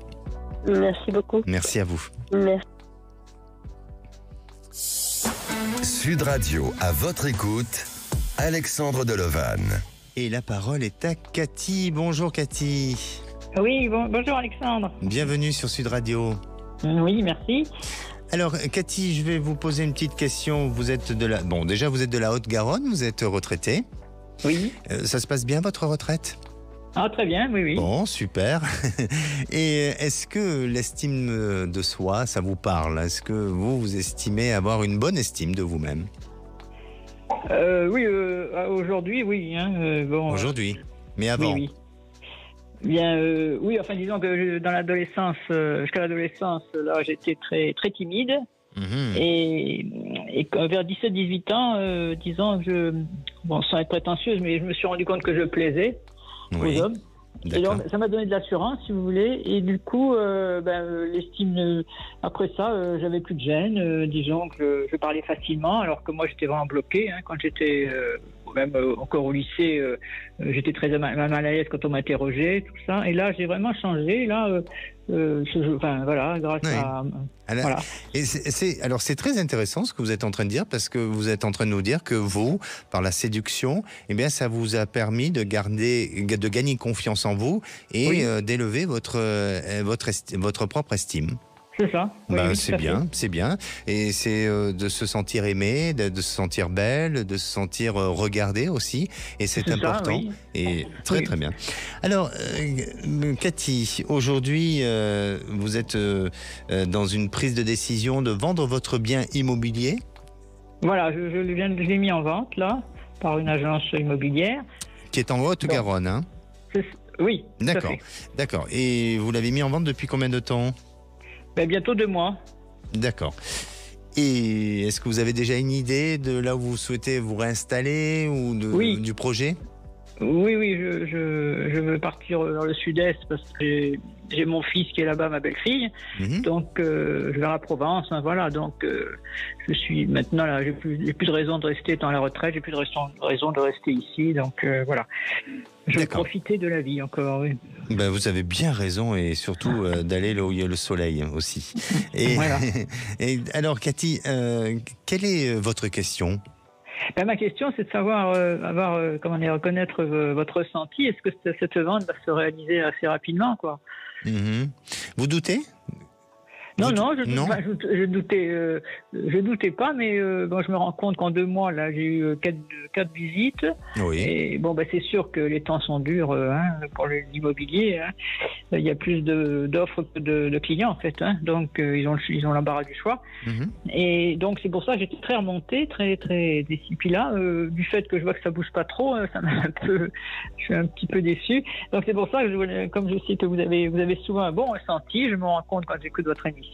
Merci beaucoup. Merci à vous. Merci. Sud Radio, à votre écoute, Alexandre Delovanne. Et la parole est à Cathy. Bonjour Cathy. Oui, bonjour Alexandre. Bienvenue sur Sud Radio. Oui, merci. Alors Cathy, je vais vous poser une petite question. Vous êtes déjà vous êtes de la Haute-Garonne, vous êtes retraitée. Oui. Ça se passe bien votre retraite ? Ah, très bien, oui. Bon, super. Et est-ce que l'estime de soi, ça vous parle ? Est-ce que vous estimez avoir une bonne estime de vous-même ? Oui, aujourd'hui, oui. Aujourd'hui, mais avant ? Oui. Bien, oui, enfin, disons que dans l'adolescence, jusqu'à l'adolescence, là, j'étais très, très timide. Et vers 17-18 ans, disons que sans être prétentieuse, mais je me suis rendu compte que je plaisais aux hommes. Et donc, ça m'a donné de l'assurance, si vous voulez. Et du coup, l'estime, après ça, j'avais plus de gêne. Disons que je parlais facilement, alors que moi, j'étais vraiment bloqué. Quand j'étais même encore au lycée, j'étais très mal à l'aise quand on m'interrogeait, tout ça. Et là, j'ai vraiment changé. Là, voilà, grâce à... Alors, voilà. Et alors c'est très intéressant ce que vous êtes en train de dire, parce que vous êtes en train de nous dire que vous, par la séduction, eh bien, ça vous a permis de gagner confiance en vous et d'élever votre propre estime. C'est ça. C'est bien, c'est bien. Et c'est de se sentir aimé, de se sentir belle, de se sentir regardée aussi. Et c'est important. Ça, et très, très bien. Alors, Cathy, aujourd'hui, vous êtes dans une prise de décision de vendre votre bien immobilier. Voilà, je l'ai mis en vente, là, par une agence immobilière. Qui est en Haute-Garonne, hein? Oui. D'accord. Et vous l'avez mis en vente depuis combien de temps? Bientôt 2 mois. D'accord. Et est-ce que vous avez déjà une idée de là où vous souhaitez vous réinstaller ou du projet? Oui, je veux partir dans le sud-est parce que j'ai mon fils qui est là-bas, ma belle-fille. Donc, je vais à Provence. Hein, voilà, donc je suis maintenant là, j'ai plus de raison de rester dans la retraite, j'ai plus de raison de rester ici. Donc, voilà. Je vais profiter de la vie encore, oui. Vous avez bien raison et surtout d'aller là où il y a le soleil aussi. Et, voilà. Et alors, Cathy, quelle est votre question? Ma question, c'est de savoir, reconnaître votre ressenti. Est-ce que cette vente va se réaliser assez rapidement, quoi? Vous doutez? Non, je doutais pas, mais je me rends compte qu'en 2 mois, là, j'ai eu 4 visites. Oui. Et c'est sûr que les temps sont durs pour l'immobilier. Hein. Il y a plus d'offres que de clients, en fait. Hein. Donc, ils ont l'embarras du choix. Et donc, c'est pour ça que j'étais très remontée, très, très déçue. Puis là, du fait que je vois que ça bouge pas trop, ça m'a je suis un petit peu déçue. Donc, c'est pour ça que, comme je sais que vous avez souvent un bon ressenti, je me rends compte quand j'écoute votre émission.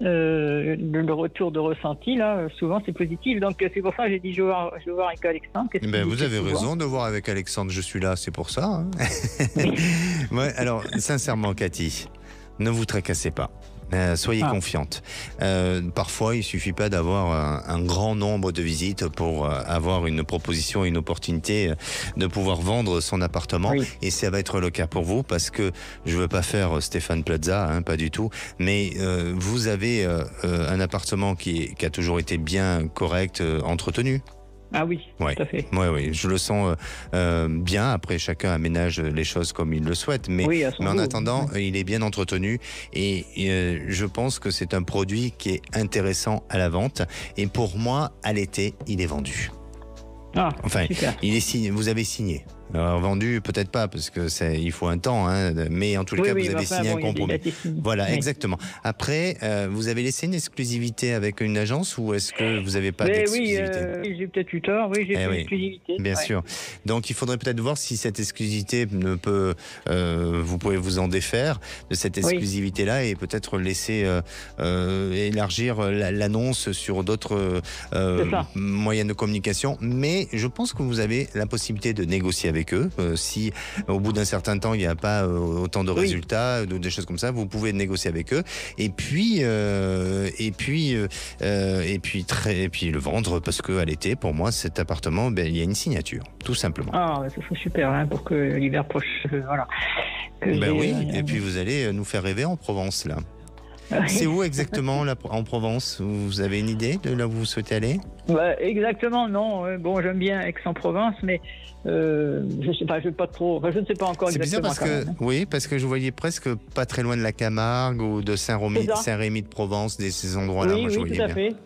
Le retour de ressenti, là, souvent c'est positif. Donc c'est pour ça que j'ai dit je vais voir avec Alexandre. Vous avez raison de voir avec Alexandre, je suis là, c'est pour ça. Hein. Alors, sincèrement, Cathy, ne vous tracassez pas. Soyez confiante. Parfois, il suffit pas d'avoir un grand nombre de visites pour avoir une proposition, une opportunité de pouvoir vendre son appartement. Et ça va être le cas pour vous parce que je veux pas faire Stéphane Plaza, hein, pas du tout. Mais vous avez un appartement qui a toujours été bien correct, entretenu. Ah oui, tout à fait. Oui, je le sens bien. Après, chacun aménage les choses comme il le souhaite. Mais en attendant, il est bien entretenu. Et je pense que c'est un produit qui est intéressant à la vente. Et pour moi, à l'été, il est vendu. Enfin, super. Il est signé. Vous avez signé. Alors, vendu, peut-être pas, parce que il faut un temps, hein, mais en tous les cas, vous avez signé un compromis. Voilà, exactement. Après, vous avez laissé une exclusivité avec une agence ou est-ce que vous n'avez pas d'exclusivité? Oui, j'ai peut-être eu tort, j'ai une exclusivité. Bien sûr. Donc, il faudrait peut-être voir si cette exclusivité vous pouvez vous en défaire de cette exclusivité-là et peut-être laisser élargir l'annonce sur d'autres moyens de communication. Mais je pense que vous avez la possibilité de négocier avec eux. Si au bout d'un certain temps il n'y a pas autant de résultats, des choses comme ça, vous pouvez négocier avec eux et puis le vendre parce que à l'été, pour moi, cet appartement, il y a une signature, tout simplement. Ah, ça serait super hein, pour que l'hiver prochain, voilà. Et puis vous allez nous faire rêver en Provence là. C'est où exactement en Provence? Vous avez une idée de là où vous souhaitez aller? Exactement, non. J'aime bien Aix-en-Provence, mais je sais pas, je ne sais pas encore exactement. C'est bizarre parce que je voyais presque pas très loin de la Camargue ou de Saint-Rémy de Provence, ces endroits-là. Oui, tout à fait.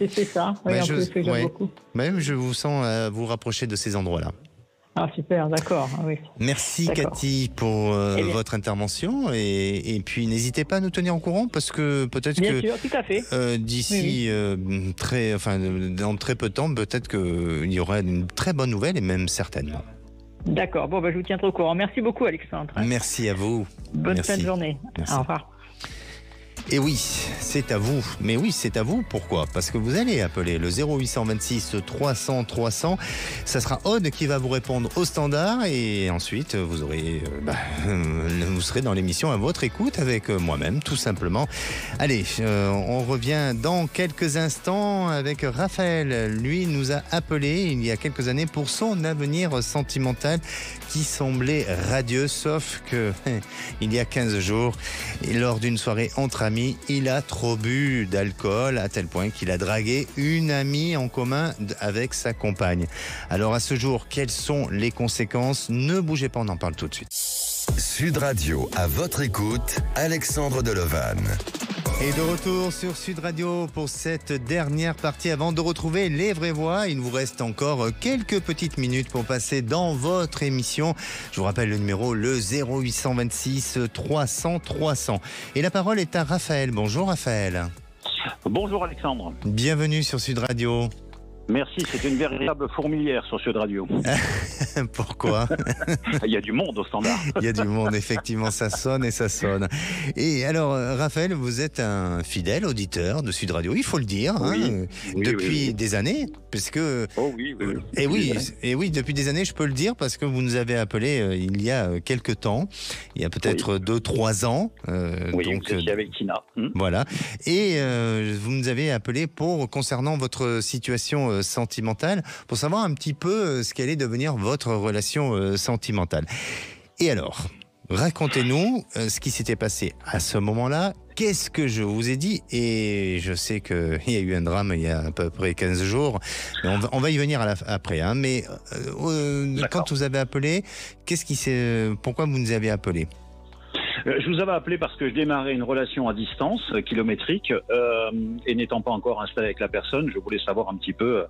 C'est ça. J'aime beaucoup. Même je vous sens vous rapprocher de ces endroits-là. Ah super, d'accord. Merci Cathy pour votre intervention et puis n'hésitez pas à nous tenir au courant parce que peut-être bien sûr, tout à fait. D'ici dans très peu de temps, peut-être qu'il y aura une très bonne nouvelle et même certainement. D'accord, je vous tiendrai au courant. Merci beaucoup Alexandre. Merci à vous. Bonne fin de journée. Merci. Au revoir. Et oui, c'est à vous. Mais oui, c'est à vous. Pourquoi? Parce que vous allez appeler le 0826 300 300. Ça sera Aude qui va vous répondre au standard et ensuite vous aurez, vous serez dans l'émission à votre écoute avec moi-même, tout simplement. Allez, on revient dans quelques instants avec Raphaël. Lui nous a appelé il y a quelques années pour son avenir sentimental qui semblait radieux, sauf que il y a 15 jours, lors d'une soirée entre amis, il a trop bu d'alcool à tel point qu'il a dragué une amie en commun avec sa compagne. Alors à ce jour, quelles sont les conséquences? Ne bougez pas, on en parle tout de suite. Sud Radio, à votre écoute, Alexandre Delovan. Et de retour sur Sud Radio pour cette dernière partie avant de retrouver les vraies voix. Il vous reste encore quelques petites minutes pour passer dans votre émission. Je vous rappelle le numéro, le 0826 300 300. Et la parole est à Raphaël. Bonjour Raphaël. Bonjour Alexandre. Bienvenue sur Sud Radio. Merci, c'est une véritable fourmilière sur Sud Radio. Pourquoi? Il y a du monde au standard. Il y a du monde, effectivement, ça sonne et ça sonne. Et alors, Raphaël, vous êtes un fidèle auditeur de Sud Radio, il faut le dire, oui, depuis des années, puisque... Oh oui, oui. Et oui, depuis des années, je peux le dire, parce que vous nous avez appelé il y a quelques temps, il y a peut-être 2-3 ans. Oui, donc, vous étiez avec Tina. Voilà. Et vous nous avez appelé concernant votre situation sentimentale, pour savoir un petit peu ce qu'allait devenir votre relation sentimentale. Et alors, racontez-nous ce qui s'était passé à ce moment-là. Qu'est-ce que je vous ai dit? Et je sais qu'il y a eu un drame il y a à peu près 15 jours. Mais on va y venir après. Hein. Mais quand vous avez appelé, pourquoi vous nous avez appelé? Je vous avais appelé parce que je démarrais une relation à distance, kilométrique, et n'étant pas encore installé avec la personne, je voulais savoir un petit peu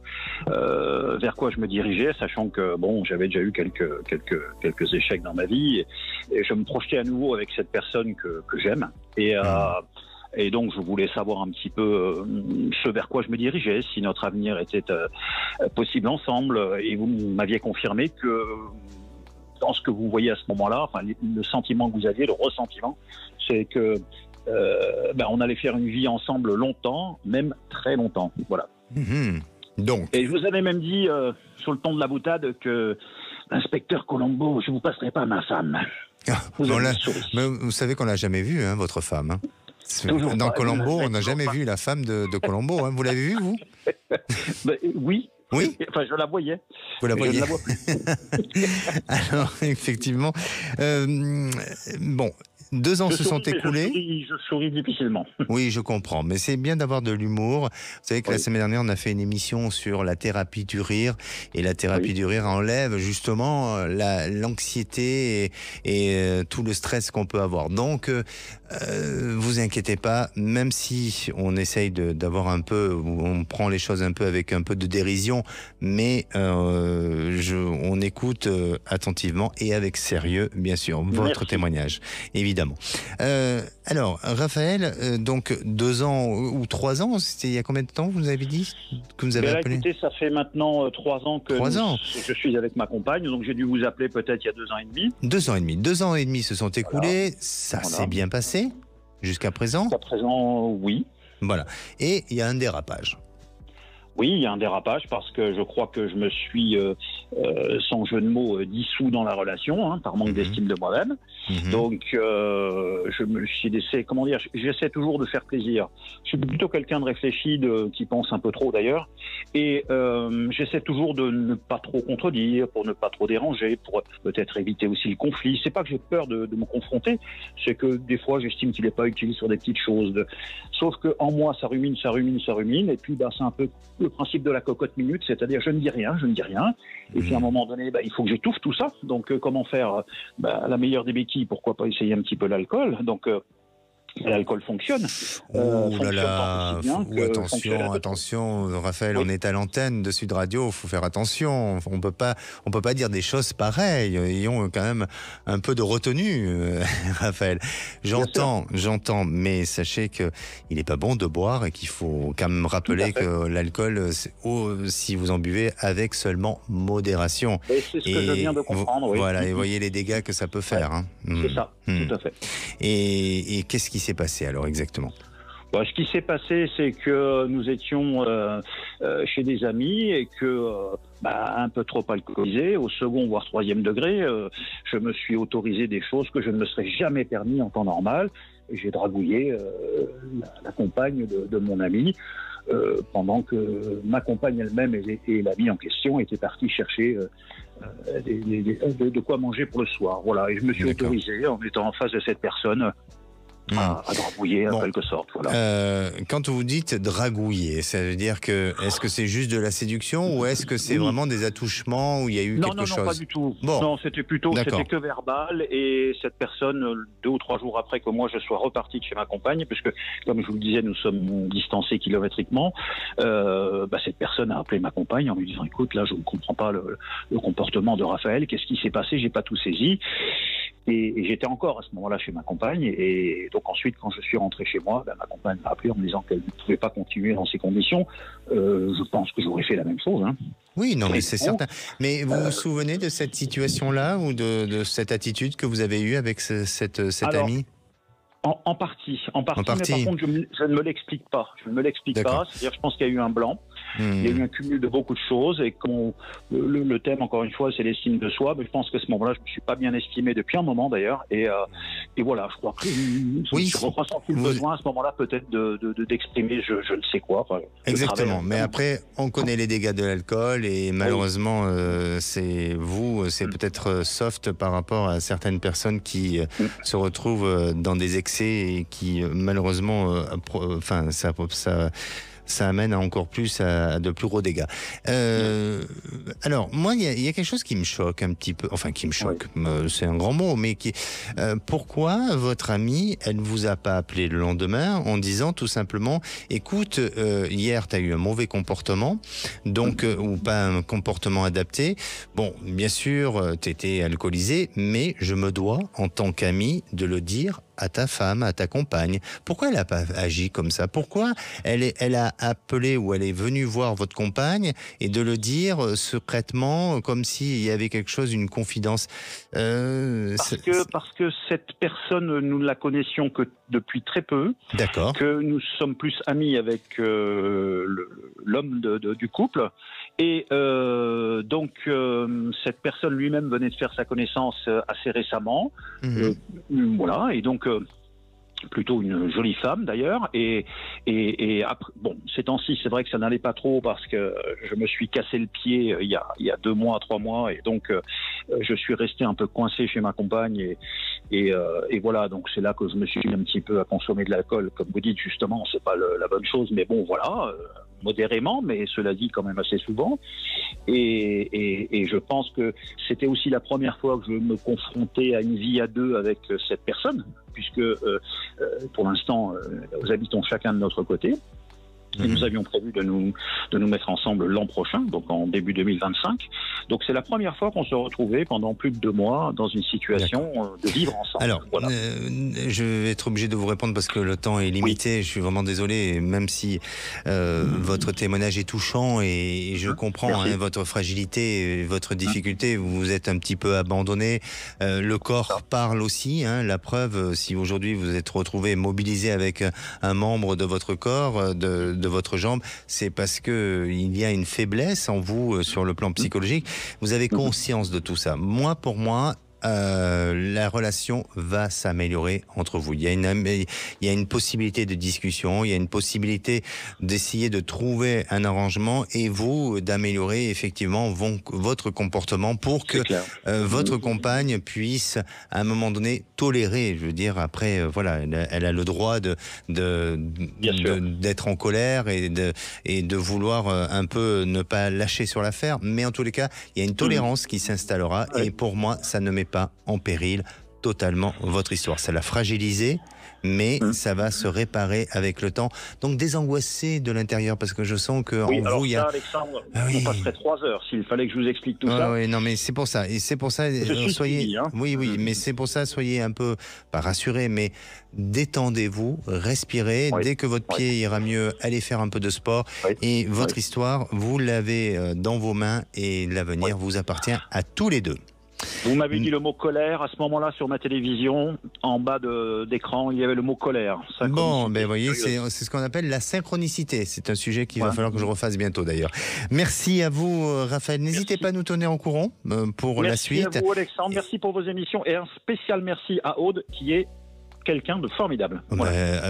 vers quoi je me dirigeais, sachant que bon, j'avais déjà eu quelques échecs dans ma vie, et je me projetais à nouveau avec cette personne que j'aime, et donc je voulais savoir un petit peu ce vers quoi je me dirigeais, si notre avenir était possible ensemble, et vous m'aviez confirmé que dans ce que vous voyez à ce moment-là, enfin, le sentiment que vous aviez, le ressentiment, c'est que on allait faire une vie ensemble longtemps, même très longtemps. Voilà. Donc. Et je vous avais même dit, sur le ton de la boutade, que l'inspecteur Colombo, je vous passerai pas ma femme. Mais vous savez qu'on l'a jamais vu, hein, votre femme. Hein. Dans Colombo, on n'a jamais vu la femme de Colombo. Hein. Vous l'avez vue, vous? Oui. Oui. Enfin, je la voyais. Vous la voyez. Je ne la vois plus. Alors, effectivement. Bon. 2 ans se sont écoulés. Je souris difficilement. Oui, je comprends. Mais c'est bien d'avoir de l'humour. Vous savez que la semaine dernière, on a fait une émission sur la thérapie du rire. Et la thérapie du rire enlève justement l'anxiété et tout le stress qu'on peut avoir. Donc, vous inquiétez pas. Même si on essaye d'avoir un peu, on prend les choses un peu avec un peu de dérision, mais on écoute attentivement et avec sérieux, bien sûr, votre témoignage, évidemment. Alors, Raphaël, donc 2 ans ou 3 ans, c'était il y a combien de temps vous avez dit que vous avez appelé? Écoutez, ça fait maintenant 3 ans que je suis avec ma compagne, donc j'ai dû vous appeler peut-être il y a 2 ans et demi. 2 ans et demi. 2 ans et demi se sont écoulés, voilà. Ça s'est bien passé jusqu'à présent? Jusqu'à présent, oui. Voilà. Et il y a un dérapage. Oui, il y a un dérapage parce que je crois que je me suis, sans jeu de mots, dissous dans la relation, par manque d'estime de moi-même. Donc, je me suis laissé, j'essaie toujours de faire plaisir. Je suis plutôt quelqu'un de réfléchi, qui pense un peu trop d'ailleurs. Et j'essaie toujours de ne pas trop contredire, pour ne pas trop déranger, pour peut-être éviter aussi le conflit. C'est pas que j'ai peur de me confronter, c'est que des fois, j'estime qu'il n'est pas utile sur des petites choses. Sauf qu'en moi, ça rumine, et puis c'est un peu le principe de la cocotte minute, c'est-à-dire je ne dis rien, et puis à un moment donné, il faut que j'étouffe tout ça. Donc comment faire? La meilleure des béquilles, pourquoi pas essayer un petit peu l'alcool? Donc l'alcool fonctionne. Attention, Raphaël, on est à l'antenne de Sud Radio, il faut faire attention. On peut pas dire des choses pareilles. Ayons quand même un peu de retenue, Raphaël. J'entends, mais sachez que il n'est pas bon de boire et qu'il faut quand même rappeler que l'alcool, si vous en buvez, avec seulement modération. Et c'est ce que je viens de comprendre. Voilà, et voyez les dégâts que ça peut faire. Hein. C'est ça, tout à fait. Et qu'est-ce qui s'est passé alors exactement? Bon, ce qui s'est passé, c'est que nous étions chez des amis et que, un peu trop alcoolisés, au second voire troisième degré, je me suis autorisé des choses que je ne me serais jamais permis en temps normal. J'ai dragouillé la compagne de mon ami pendant que ma compagne elle-même et l'ami en question étaient partis chercher de quoi manger pour le soir. Voilà, et je me suis autorisé, en étant en face de cette personne, à dragouiller en quelque sorte. Voilà. Quand vous dites dragouiller, ça veut dire que est-ce que c'est juste de la séduction ou est-ce que c'est vraiment des attouchements où il y a eu quelque chose? Non, pas du tout. Bon. Non, c'était que verbal, et cette personne, 2 ou 3 jours après que moi je sois reparti de chez ma compagne, puisque comme je vous le disais, nous sommes distancés kilométriquement, cette personne a appelé ma compagne en lui disant écoute, là je ne comprends pas le comportement de Raphaël, qu'est-ce qui s'est passé, j'ai pas tout saisi. Et j'étais encore à ce moment-là chez ma compagne, et donc ensuite quand je suis rentré chez moi, ma compagne m'a appelé en me disant qu'elle ne pouvait pas continuer dans ces conditions. Je pense que j'aurais fait la même chose. Hein. Oui, non, mais c'est certain. Mais vous vous souvenez de cette situation-là ou de cette attitude que vous avez eue avec cet ami? En partie. Mais par contre, je ne me l'explique pas. C'est-à-dire, je pense qu'il y a eu un blanc. Il y a eu un cumul de beaucoup de choses, et le thème, encore une fois, c'est l'estime de soi. Mais je pense qu'à ce moment-là, je ne me suis pas bien estimé depuis un moment d'ailleurs. Et voilà, je crois que je ressens le besoin à ce moment-là peut-être d'exprimer je ne sais quoi. Exactement. Mais après, on connaît les dégâts de l'alcool, et malheureusement, c'est peut-être soft par rapport à certaines personnes qui se retrouvent dans des excès et qui malheureusement, ça amène encore plus à de plus gros dégâts. Alors, moi, il y a quelque chose qui me choque un petit peu. Enfin, qui me choque, c'est un grand mot, mais pourquoi votre amie, elle ne vous a pas appelé le lendemain en disant tout simplement, écoute, hier, tu as eu un mauvais comportement, donc, ou pas un comportement adapté. Bon, bien sûr, tu étais alcoolisé, mais je me dois, en tant qu'ami, de le dire à ta femme, à ta compagne. Pourquoi elle n'a pas agi comme ça? Pourquoi elle a appelé ou elle est venue voir votre compagne et de le dire secrètement, comme s'il y avait quelque chose, une confidence? Parce que cette personne, nous ne la connaissions que depuis très peu. D'accord. Que nous sommes plus amis avec l'homme du couple. Et donc, cette personne lui-même venait de faire sa connaissance assez récemment. Voilà, et donc... plutôt une jolie femme d'ailleurs, et après, bon, ces temps-ci c'est vrai que ça n'allait pas trop parce que je me suis cassé le pied il y a 2 mois, 3 mois, et donc je suis resté un peu coincé chez ma compagne, et voilà, donc c'est là que je me suis mis un petit peu à consommer de l'alcool, comme vous dites justement, c'est pas la bonne chose, mais bon voilà, modérément, mais cela dit quand même assez souvent, et je pense que c'était aussi la première fois que je me confrontais à une vie à 2 avec cette personne, puisque pour l'instant, nous habitons chacun de notre côté. Et nous avions prévu de nous mettre ensemble l'an prochain, donc en début 2025. Donc c'est la première fois qu'on se retrouvait pendant plus de 2 mois dans une situation de vivre ensemble. Alors, voilà. Je vais être obligé de vous répondre parce que le temps est limité. Oui. Je suis vraiment désolé, même si votre témoignage est touchant et je comprends votre fragilité, et votre difficulté. Vous êtes un petit peu abandonné. Le corps parle aussi. La preuve, si aujourd'hui vous êtes retrouvé mobilisé avec un membre de votre corps, de votre jambe, c'est parce que il y a une faiblesse en vous sur le plan psychologique. Vous avez conscience de tout ça. Moi, pour moi, la relation va s'améliorer entre vous. Il y a une possibilité de discussion, il y a une possibilité d'essayer de trouver un arrangement et vous d'améliorer effectivement votre comportement pour que votre compagne puisse à un moment donné tolérer. Je veux dire, après, voilà, elle a le droit d'être en colère et de vouloir un peu ne pas lâcher sur l'affaire, mais en tous les cas, il y a une tolérance qui s'installera et pour moi, ça ne met pas en péril totalement votre histoire. Ça l'a fragilisé, mais ça va se réparer avec le temps. Donc désangoissez de l'intérieur parce que je sens que en vous il y a. Alexandre, on passerait 3 heures s'il fallait que je vous explique tout ça. Oui, non, mais c'est pour ça. Et c'est pour ça. Soyez. Oui, mais c'est pour ça. Soyez un peu pas rassurés, mais détendez-vous, respirez. Dès que votre pied ira mieux, allez faire un peu de sport. Et votre histoire, vous l'avez dans vos mains et l'avenir vous appartient à tous les deux. Vous m'avez dit le mot colère. À ce moment-là, sur ma télévision, en bas d'écran, il y avait le mot colère. Bon, vous voyez, c'est ce qu'on appelle la synchronicité. C'est un sujet qu'il va falloir que je refasse bientôt d'ailleurs. Merci à vous, Raphaël. N'hésitez pas à nous tenir en courant pour la suite. Merci à vous, Alexandre. Merci pour vos émissions. Et un spécial merci à Aude, qui est quelqu'un de formidable.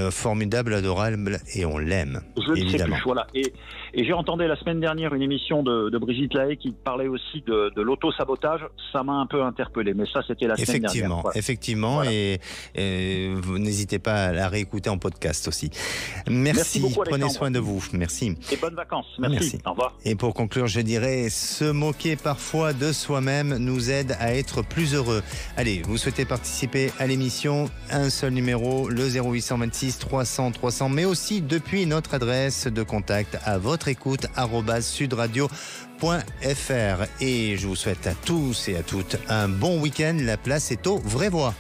Formidable, adorable, et on l'aime. Je ne sais plus, voilà. Et j'ai entendu la semaine dernière une émission de Brigitte Lahaye qui parlait aussi de l'auto-sabotage. Ça m'a un peu interpellé, mais ça, c'était la semaine dernière. Voilà. Effectivement, voilà. Et vous n'hésitez pas à la réécouter en podcast aussi. Merci beaucoup, prenez soin de vous. Merci. Et bonnes vacances. Merci. Au revoir. Et pour conclure, je dirais, se moquer parfois de soi-même nous aide à être plus heureux. Allez, vous souhaitez participer à l'émission, un seul numéro, le 0826 300 300, mais aussi depuis notre adresse de contact à votre écoute @sudradio.fr. Et je vous souhaite à tous et à toutes un bon week-end. La place est aux vraies voix.